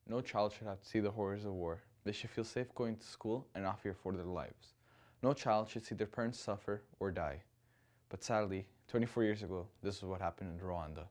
No child should have to see the horrors of war. They should feel safe going to school and not fear for their lives. No child should see their parents suffer or die. But sadly, 24 years ago, this is what happened in Rwanda.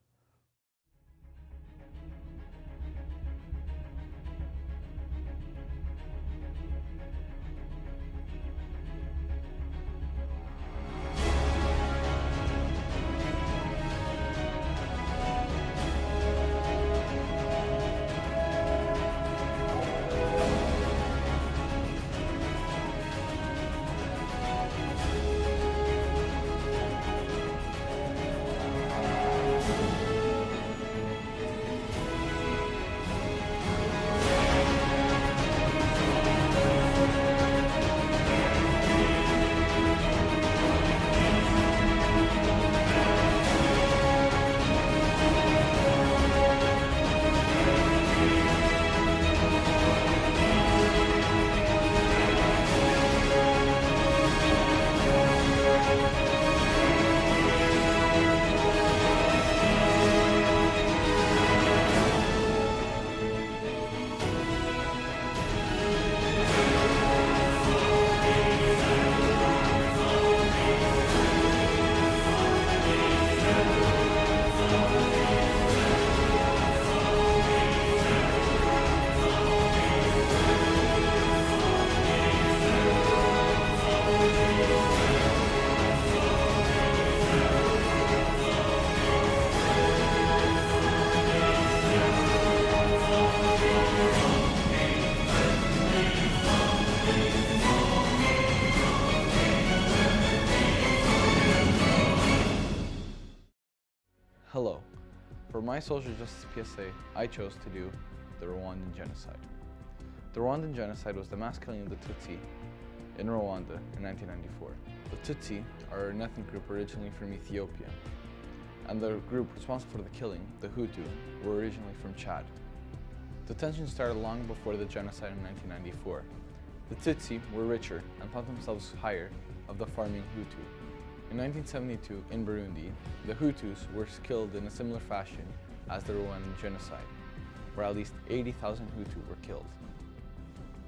Hello. For my social justice PSA, I chose to do the Rwandan Genocide. The Rwandan Genocide was the mass killing of the Tutsi in Rwanda in 1994. The Tutsi are an ethnic group originally from Ethiopia, and the group responsible for the killing, the Hutu, were originally from Chad. The tension started long before the genocide in 1994. The Tutsi were richer and thought themselves higher of the farming Hutu. In 1972, in Burundi, the Hutus were killed in a similar fashion as the Rwandan Genocide, where at least 80,000 Hutu were killed.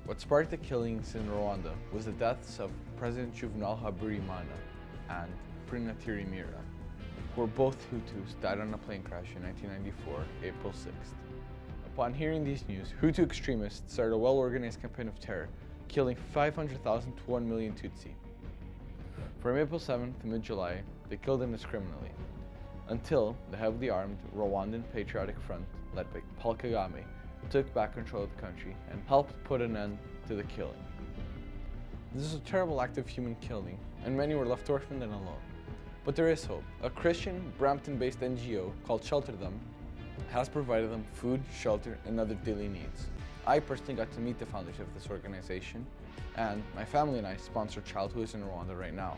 What sparked the killings in Rwanda was the deaths of President Juvenal Habyarimana and Mira, who were both Hutus, died on a plane crash in 1994, April 6th. Upon hearing these news, Hutu extremists started a well-organized campaign of terror, killing 500,000 to 1 million Tutsi. From April 7th to mid-July, they killed indiscriminately, until the heavily armed Rwandan Patriotic Front, led by Paul Kagame, took back control of the country and helped put an end to the killing. This is a terrible act of human killing, and many were left orphaned and alone. But there is hope. A Christian, Brampton-based NGO called Shelter Them has provided them food, shelter, and other daily needs. I personally got to meet the founders of this organization, and my family and I sponsor a child who is in Rwanda right now.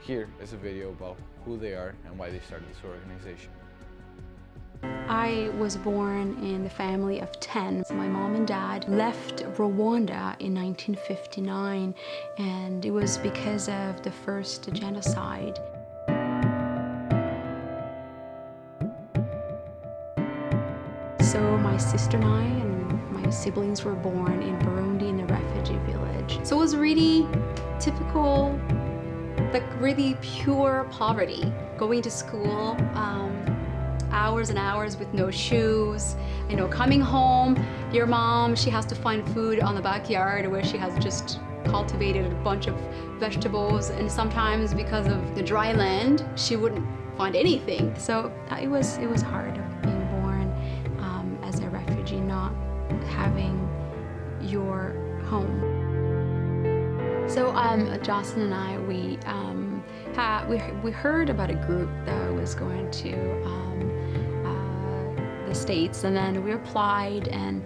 Here is a video about who they are and why they started this organization. I was born in the family of 10. My mom and dad left Rwanda in 1959, and it was because of the first genocide. So my sister and I and my siblings were born in Burundi in a refugee village. So it was really typical, like really pure poverty. Going to school, hours and hours with no shoes. You know, coming home, your mom, she has to find food on the backyard where she has just cultivated a bunch of vegetables, and sometimes because of the dry land, she wouldn't find anything. So it was hard being born as a refugee, not having your home. So Jocelyn and I, we heard about a group that was going to the States, and then we applied, and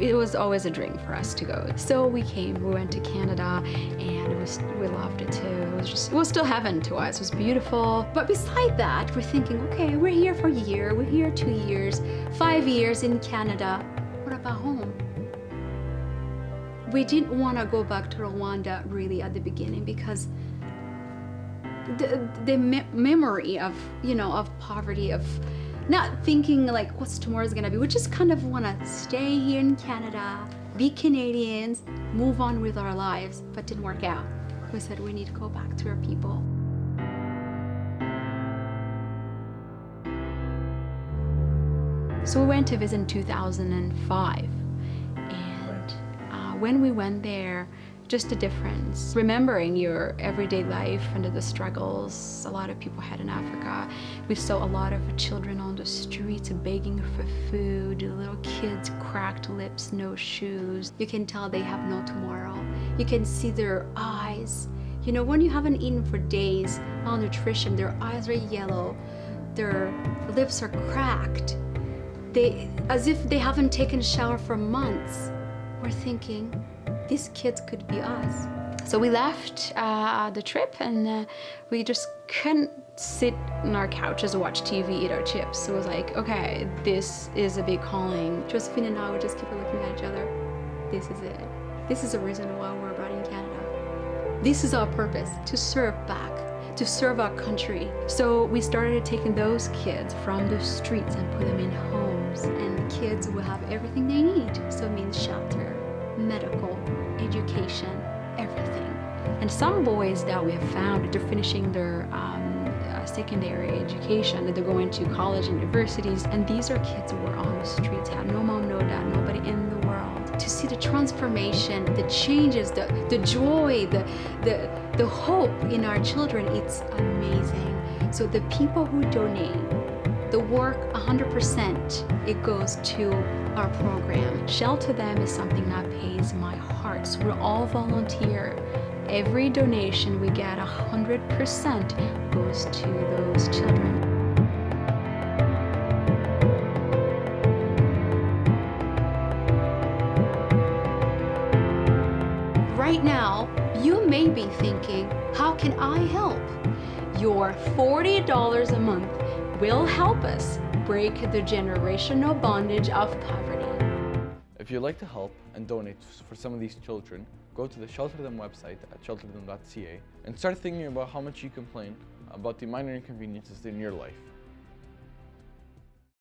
it was always a dream for us to go. So we went to Canada, and we loved it too. It was still heaven to us. It was beautiful. But beside that, we're thinking, okay, we're here for a year, we're here 2 years, 5 years in Canada. What about home? We didn't want to go back to Rwanda really at the beginning, because the memory of, of poverty, of not thinking like what's tomorrow's gonna be. We just kind of want to stay here in Canada, be Canadians, move on with our lives, but didn't work out. We said we need to go back to our people. So we went to visit in 2005, and when we went there, just the difference. Remembering your everyday life and the struggles a lot of people had in Africa. We saw a lot of children on the streets begging for food, little kids, cracked lips, no shoes. You can tell they have no tomorrow. You can see their eyes. You know, when you haven't eaten for days, malnutrition, their eyes are yellow, their lips are cracked. As if they haven't taken a shower for months. We're thinking, these kids could be us. So we left the trip, and we just couldn't sit on our couches and watch TV, eat our chips. So it was like, okay, this is a big calling. Josephine and I would just keep looking at each other. This is it. This is the reason why we're brought in Canada. This is our purpose, to serve back, to serve our country. So we started taking those kids from the streets and put them in homes, and kids will have everything they need. So it means shelter, medical, education, everything. And some boys that we have found, they're finishing their secondary education, that they're going to college and universities, and these are kids who were on the streets, had no mom, no dad, nobody in the world. To see the transformation, the changes, the joy, the hope in our children, it's amazing. So the people who donate, the work 100%, it goes to our program. Shelter Them is something that pays my heart. So we're all volunteer. Every donation we get, 100% goes to those children. Right now, you may be thinking, how can I help? Your $40 a month will help us break the generational bondage of poverty. If you'd like to help and donate for some of these children, go to the Shelter Them website at shelterthem.ca and start thinking about how much you complain about the minor inconveniences in your life.